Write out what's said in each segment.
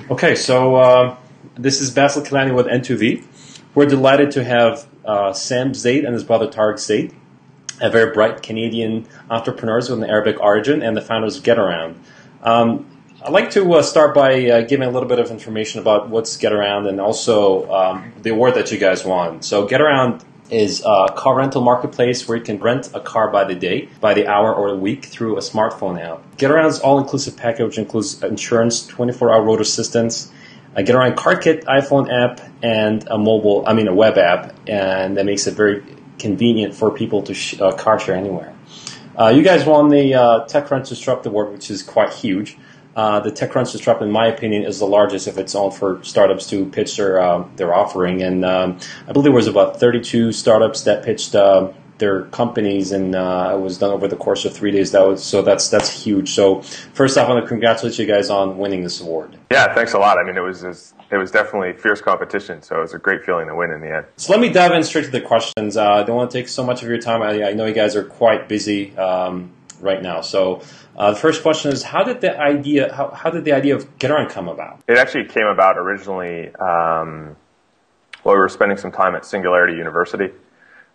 Okay, so this is Basil Kalani with N2V. We're delighted to have Sam Zaid and his brother Tariq Zaid, a very bright Canadian entrepreneurs with an Arabic origin and the founders of Getaround. I'd like to start by giving a little bit of information about what's Getaround and also the award that you guys won. So Getaround is a car rental marketplace where you can rent a car by the day, by the hour, or the week through a smartphone app. Getaround's all-inclusive package, which includes insurance, 24-hour road assistance, a Getaround car kit, iPhone app, and a web app, and that makes it very convenient for people to car share anywhere. You guys won the TechCrunch Disrupt Award, which is quite huge. The TechCrunch Disrupt, in my opinion, is the largest of its own for startups to pitch their offering. And I believe there was about 32 startups that pitched their companies, and it was done over the course of 3 days. That's huge. So first off, I want to congratulate you guys on winning this award. Yeah, thanks a lot. I mean, it was definitely fierce competition, so it was a great feeling to win in the end. So let me dive in straight to the questions. I don't want to take so much of your time. I know you guys are quite busy right now. So the first question is, how did the idea of Getaround come about? It actually came about originally we were spending some time at Singularity University,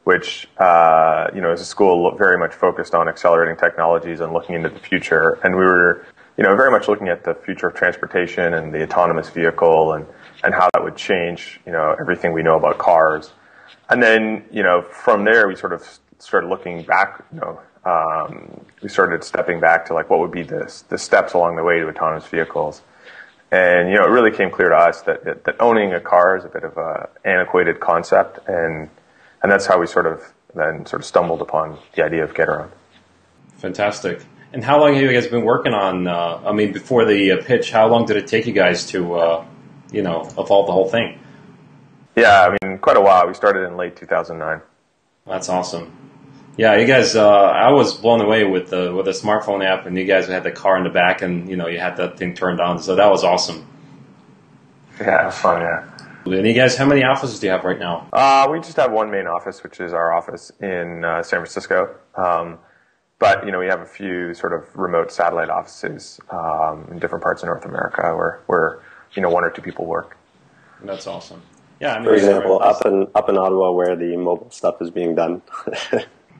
which is a school very much focused on accelerating technologies and looking into the future. And we were very much looking at the future of transportation and the autonomous vehicle and how that would change everything we know about cars. And then from there we sort of started looking back. We started stepping back to what would be the steps along the way to autonomous vehicles. And, it really came clear to us that owning a car is a bit of an antiquated concept. And that's how we sort of stumbled upon the idea of Getaround. Fantastic. And how long have you guys been working on, before the pitch, how long did it take you guys to, evolve the whole thing? Yeah, quite a while. We started in late 2009. That's awesome. Yeah, you guys, I was blown away with the smartphone app, and you guys had the car in the back, and you had that thing turned on, so that was awesome. Yeah, it was fun. Yeah. And you guys, how many offices do you have right now? We just have one main office, which is our office in San Francisco. But we have a few sort of remote satellite offices in different parts of North America where one or two people work. That's awesome. Yeah, for example, up in Ottawa, where the mobile stuff is being done.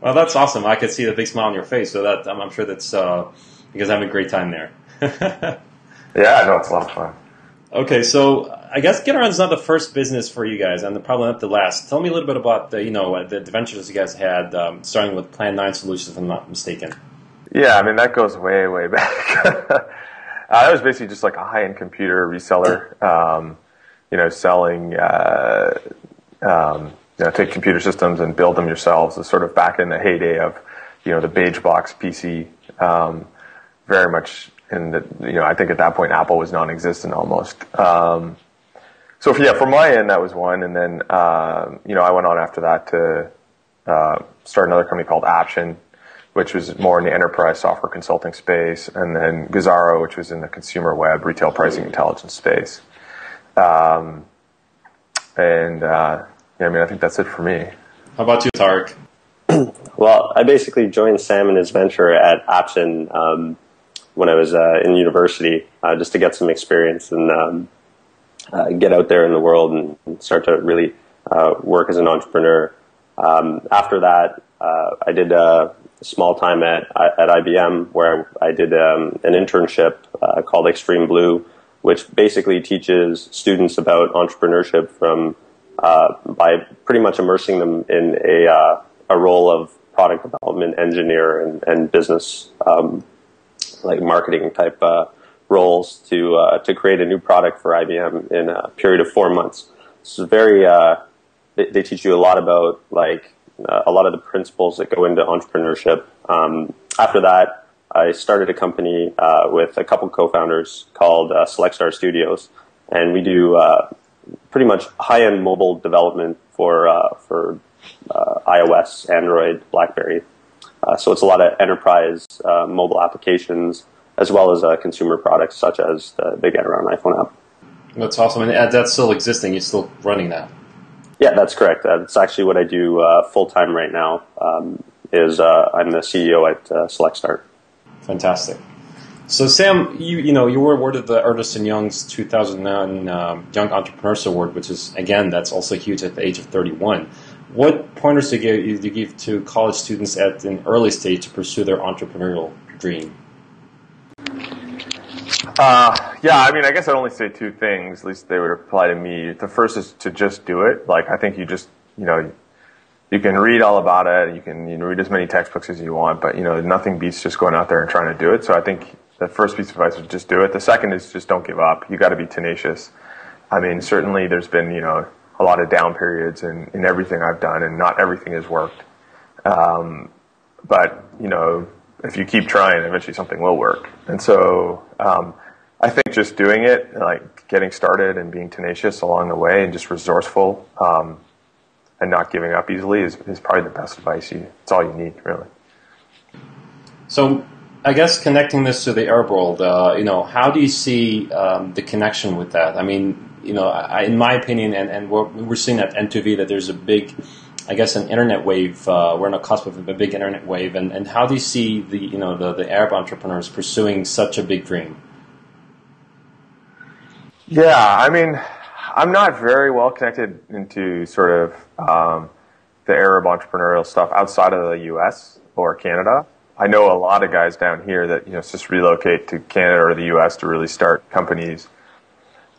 Well, that's awesome. I could see the big smile on your face, so that I'm sure that's because I'm having a great time there. Yeah, no, it's a lot of fun. Okay, so I guess Getaround's not the first business for you guys, and probably not the last. Tell me a little bit about the adventures you guys had, starting with Plan 9 Solutions, if I'm not mistaken. Yeah, that goes way, way back. That was basically just like a high-end computer reseller, selling. Take computer systems and build them yourselves. Is sort of back in the heyday of, the beige box PC. Very much in the, I think at that point Apple was non-existent almost. So for my end, that was one. And then, I went on after that to start another company called Option, which was more in the enterprise software consulting space. And then Gazaro, which was in the consumer web, retail pricing intelligence space. I think that's it for me. How about you, Tariq? Well, I basically joined Sam in his venture at Option when I was in university, just to get some experience and get out there in the world and start to really work as an entrepreneur. After that, I did a small time at IBM where I did an internship called Extreme Blue, which basically teaches students about entrepreneurship by pretty much immersing them in a role of product development engineer and business marketing type roles to create a new product for IBM in a period of 4 months. So very they teach you a lot about a lot of the principles that go into entrepreneurship. After that, I started a company with a couple co-founders called Select Star Studios, and we do pretty much high-end mobile development for iOS, Android, BlackBerry. So it's a lot of enterprise mobile applications as well as consumer products such as the Getaround iPhone app. That's awesome. And that's still existing. You're still running that. Yeah, that's correct. That's actually what I do full-time right now. I'm the CEO at Select Start. Fantastic. So Sam, you were awarded the Ernst & Young's 2009 Young Entrepreneurs Award, which is, again, that's also huge at the age of 31. What pointers do you give to college students at an early stage to pursue their entrepreneurial dream? Yeah, I mean, I guess I'd only say two things, at least they would apply to me. The first is to just do it. Like, I think you just, you can read all about it, you can read as many textbooks as you want, but, nothing beats just going out there and trying to do it. So I think the first piece of advice is just do it. The second is just don't give up. You got to be tenacious. I mean, certainly there's been, a lot of down periods in everything I've done, and not everything has worked. But, if you keep trying, eventually something will work. And so I think just doing it, like getting started and being tenacious along the way and just resourceful and not giving up easily is probably the best advice. It's all you need, really. So I guess connecting this to the Arab world, how do you see the connection with that? I mean, in my opinion, and we're seeing at N2V that there's a big, I guess, an internet wave. We're on the cusp of a big internet wave, and how do you see the Arab entrepreneurs pursuing such a big dream? Yeah, I mean, I'm not very well connected into sort of the Arab entrepreneurial stuff outside of the U.S. or Canada. I know a lot of guys down here that just relocate to Canada or the U.S. to really start companies.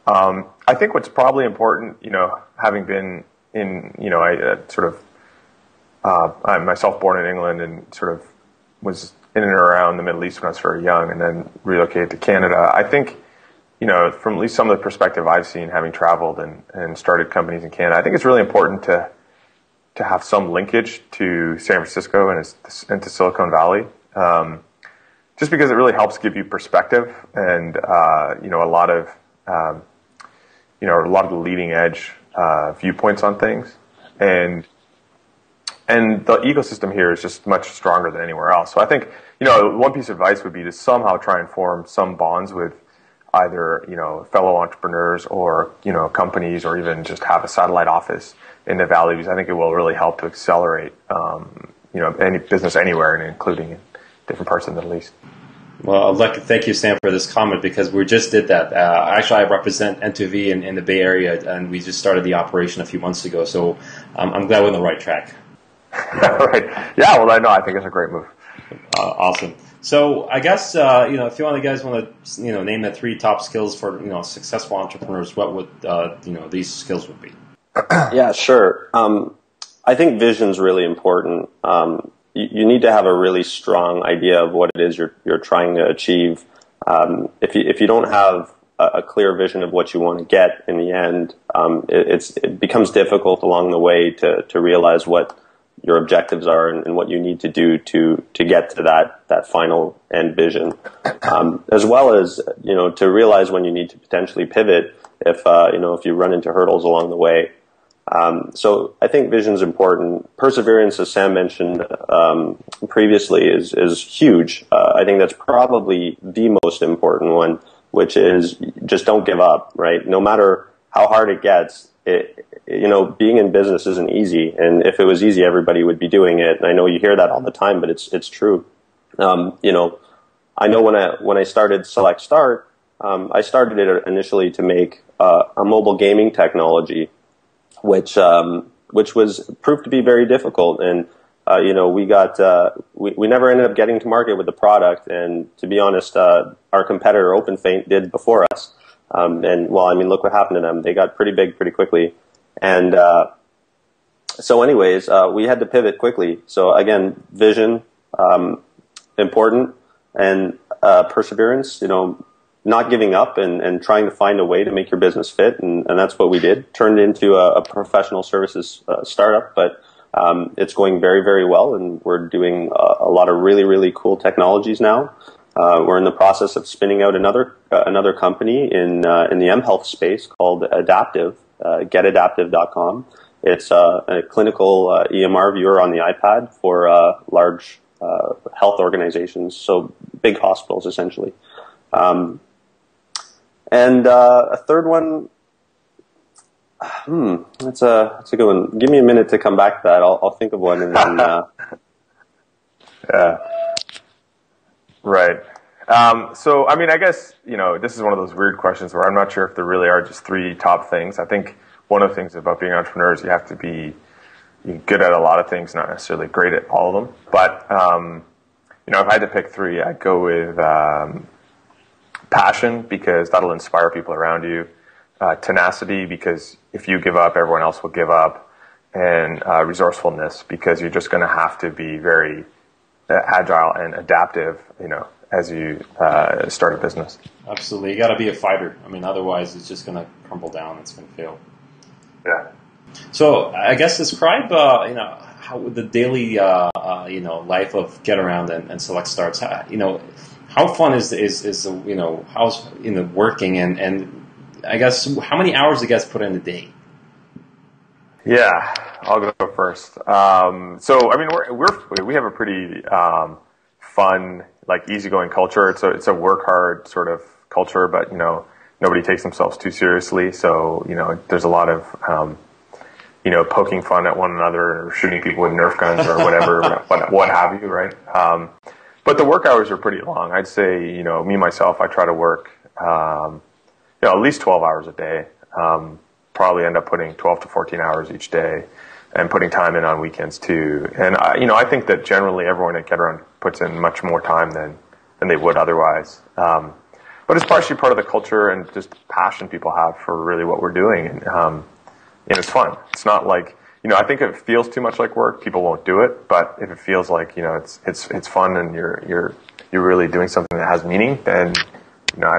I think what's probably important, having been in, I'm myself born in England and sort of was in and around the Middle East when I was very young, and then relocated to Canada. I think, from at least some of the perspective I've seen, having traveled and started companies in Canada, I think it's really important to have some linkage to San Francisco and to Silicon Valley, just because it really helps give you perspective and a lot of the leading edge viewpoints on things, and the ecosystem here is just much stronger than anywhere else. So I think one piece of advice would be to somehow try and form some bonds with either fellow entrepreneurs or companies, or even just have a satellite office in the valley, because I think it will really help to accelerate any business anywhere, and including in different parts of the Middle East. Well, I'd like to thank you, Sam, for this comment, because we just did that. Actually, I represent N2V in the Bay Area, and we just started the operation a few months ago, so I'm glad we're on the right track. Right. Yeah, well, I think it's a great move. Awesome. So I guess, if you guys want to, name the 3 top skills for, successful entrepreneurs, what would, these skills would be? Yeah, sure. I think vision's really important. You need to have a really strong idea of what it is you're trying to achieve. If you don't have a clear vision of what you want to get in the end, it becomes difficult along the way to realize what your objectives are and what you need to do to get to that final end vision, as well as to realize when you need to potentially pivot if you run into hurdles along the way. So I think vision is important. Perseverance, as Sam mentioned previously, is huge. I think that's probably the most important one, which is just don't give up, right? No matter how hard it gets, being in business isn't easy. And if it was easy, everybody would be doing it. And I know you hear that all the time, but it's true. I know when I started Select Start, I started it initially to make a mobile gaming technology, which was proved to be very difficult. And, we never ended up getting to market with the product. And to be honest, our competitor OpenFaint did before us. Look what happened to them. They got pretty big pretty quickly. And, we had to pivot quickly. So again, vision, important, and, perseverance, not giving up and trying to find a way to make your business fit. And that's what we did. Turned into a professional services startup, but it's going very, very well. And we're doing a lot of really, really cool technologies now. We're in the process of spinning out another company in the mHealth space called Adaptive, getadaptive.com. It's a clinical EMR viewer on the iPad for large health organizations, so big hospitals essentially. And a third one, that's a good one. Give me a minute to come back to that. I'll think of one and then. Yeah. Right. So, I mean, I guess, this is one of those weird questions where I'm not sure if there really are just three top things. I think one of the things about being entrepreneurs, you have to be good at a lot of things, not necessarily great at all of them. But, if I had to pick three, I'd go with passion, because that'll inspire people around you. Tenacity, because if you give up, everyone else will give up. And resourcefulness, because you're just going to have to be very agile and adaptive, as you start a business. Absolutely. You got to be a fighter. I mean, otherwise it's just going to crumble down. It's going to fail. Yeah. So I guess describe, how the daily, life of Getaround and Select starts. How fun is how's working, and I guess how many hours do you guys put in a day? Yeah, I'll go first. So I mean, we have a pretty fun, like, easygoing culture. It's a work hard sort of culture, but nobody takes themselves too seriously. So there's a lot of poking fun at one another, or shooting people with Nerf guns or whatever, what have you, right? But the work hours are pretty long. I'd say me myself, I try to work at least 12 hours a day. Probably end up putting 12 to 14 hours each day, and putting time in on weekends too. And I think that generally everyone at Getaround puts in much more time than they would otherwise. But it's partially part of the culture and just passion people have for really what we're doing. And it's fun. It's not like, I think if it feels too much like work, people won't do it. But if it feels like, it's fun and you're really doing something that has meaning, then,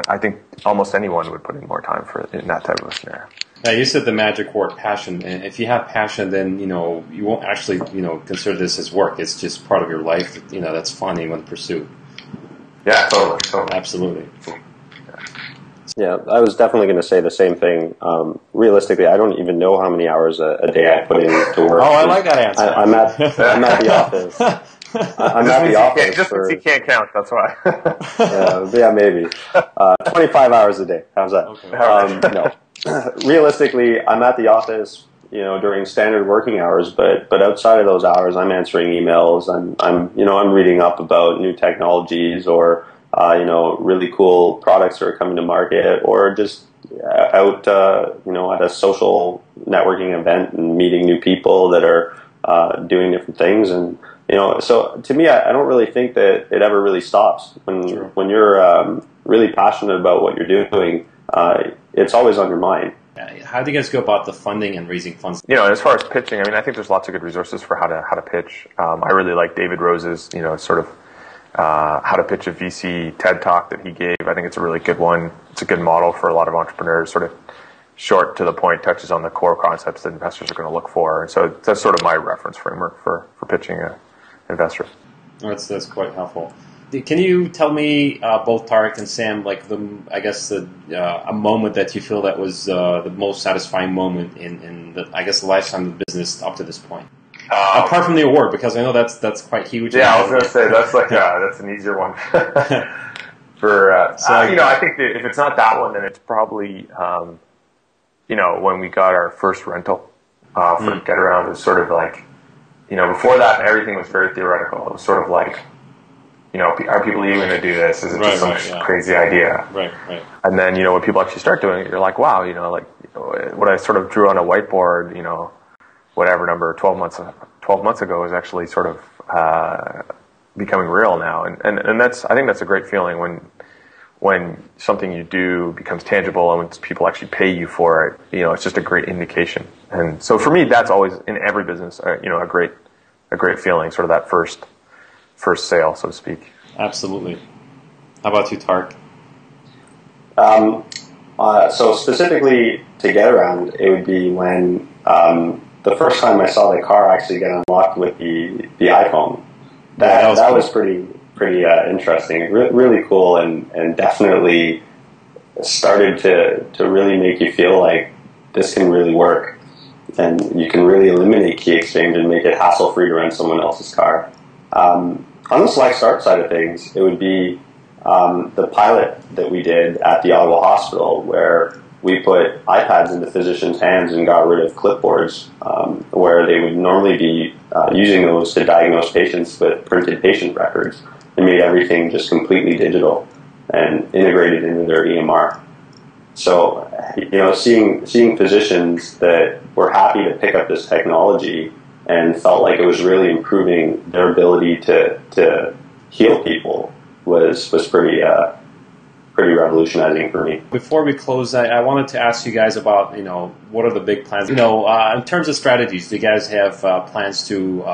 I think almost anyone would put in more time in that type of a scenario. Yeah, you said the magic word, passion. And if you have passion, then, you won't actually, consider this as work. It's just part of your life, that's fun and you want to pursue. Yeah, totally. Absolutely. Yeah, I was definitely going to say the same thing. Realistically, I don't even know how many hours a day I put in to work. Oh, I like that answer. I'm at the office. I'm at the office. Just because you can't count, that's why. yeah, maybe. 25 hours a day. How's that? Okay. No. Realistically, I'm at the office, during standard working hours, but outside of those hours, I'm answering emails. I'm reading up about new technologies, or really cool products that are coming to market, or just out, at a social networking event and meeting new people that are doing different things. And so to me, I don't really think that it ever really stops. When you're really passionate about what you're doing, it's always on your mind. How do you guys go about the funding and raising funds? As far as pitching, I mean, I think there's lots of good resources for how to pitch. I really like David Rose's, sort of how to pitch a VC TED Talk that he gave. I think it's a really good one. It's a good model for a lot of entrepreneurs, sort of short to the point, touches on the core concepts that investors are going to look for. And so that's sort of my reference framework for pitching an investor. That's quite helpful. Can you tell me, both Tariq and Sam, like a moment that you feel that was the most satisfying moment in the lifetime of the business up to this point? Apart from the award, because I know that's quite huge. Yeah, I was going to say that's an easier one. I think that if it's not that one, then it's probably when we got our first rental for Getaround. It was sort of like, before that everything was very theoretical. It was sort of like, are people even going to do this? Is it just some crazy idea? Right. And then, when people actually start doing it, you're like, wow, what I sort of drew on a whiteboard, whatever number, 12 months ago is actually sort of becoming real now. And I think that's a great feeling when something you do becomes tangible and when people actually pay you for it. It's just a great indication. And so for me, that's always, in every business, a great feeling, sort of that first sale, so to speak. Absolutely. How about you, Tariq? So specifically to Getaround, it would be when the first time I saw the car actually get unlocked with the iPhone. That was pretty interesting. Really cool, and definitely started to really make you feel like this can really work, and you can really eliminate key exchange and make it hassle-free to rent someone else's car. On the Select Start side of things, it would be the pilot that we did at the Ottawa Hospital, where we put iPads into physicians' hands and got rid of clipboards, where they would normally be using those to diagnose patients with printed patient records, and made everything just completely digital. and integrated into their EMR. So, seeing physicians that were happy to pick up this technology and felt like it was really improving their ability to heal people was pretty revolutionizing for me. Before we close, I wanted to ask you guys about, what are the big plans? In terms of strategies, do you guys have plans to,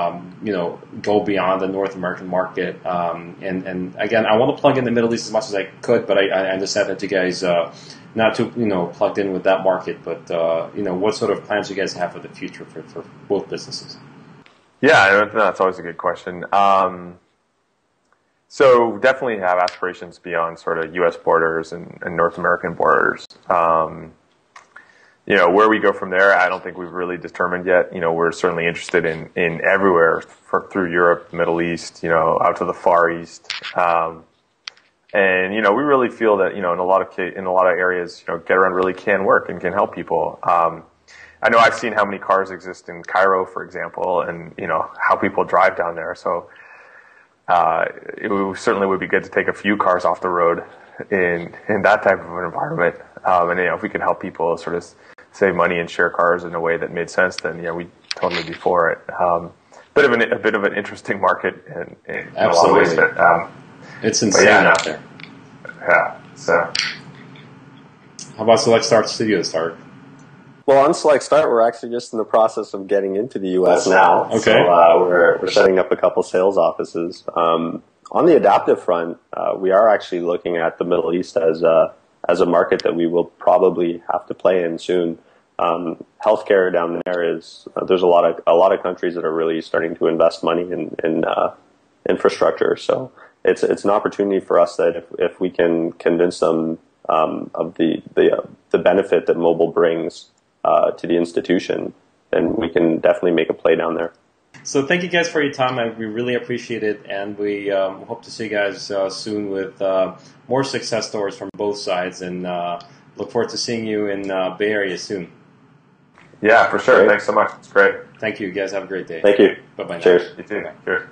go beyond the North American market? And again, I want to plug in the Middle East as much as I could, but I understand that you guys not too, plugged in with that market. But, what sort of plans do you guys have for the future for both businesses? Yeah, that's always a good question. So definitely have aspirations beyond sort of U.S. borders and North American borders. Where we go from there, I don't think we've really determined yet. We're certainly interested in everywhere through Europe, Middle East, out to the Far East. And we really feel that, in a lot of areas, Getaround really can work and can help people. I know I've seen how many cars exist in Cairo, for example, and, how people drive down there. So, it certainly would be good to take a few cars off the road in that type of an environment. And if we could help people sort of save money and share cars in a way that made sense, then we'd totally be for it. A bit of an interesting market in a lot of ways. It's insane out there. Yeah. So, how about Select Start Studios, Tariq? Well, on Select Start, we're actually just in the process of getting into the U.S. now. Okay. So we're setting up a couple sales offices. On the adaptive front, we are actually looking at the Middle East as a market that we will probably have to play in soon. Healthcare down there there's a lot of countries that are really starting to invest money in infrastructure. So it's an opportunity for us that if we can convince them of the benefit that mobile brings to the institution, then we can definitely make a play down there. So thank you guys for your time. We really appreciate it, and we hope to see you guys soon with more success stories from both sides, and look forward to seeing you in Bay Area soon. Yeah, for sure. Great. Thanks so much. It's great. Thank you. You guys have a great day. Thank you. Bye-bye. Cheers. You too. Cheers.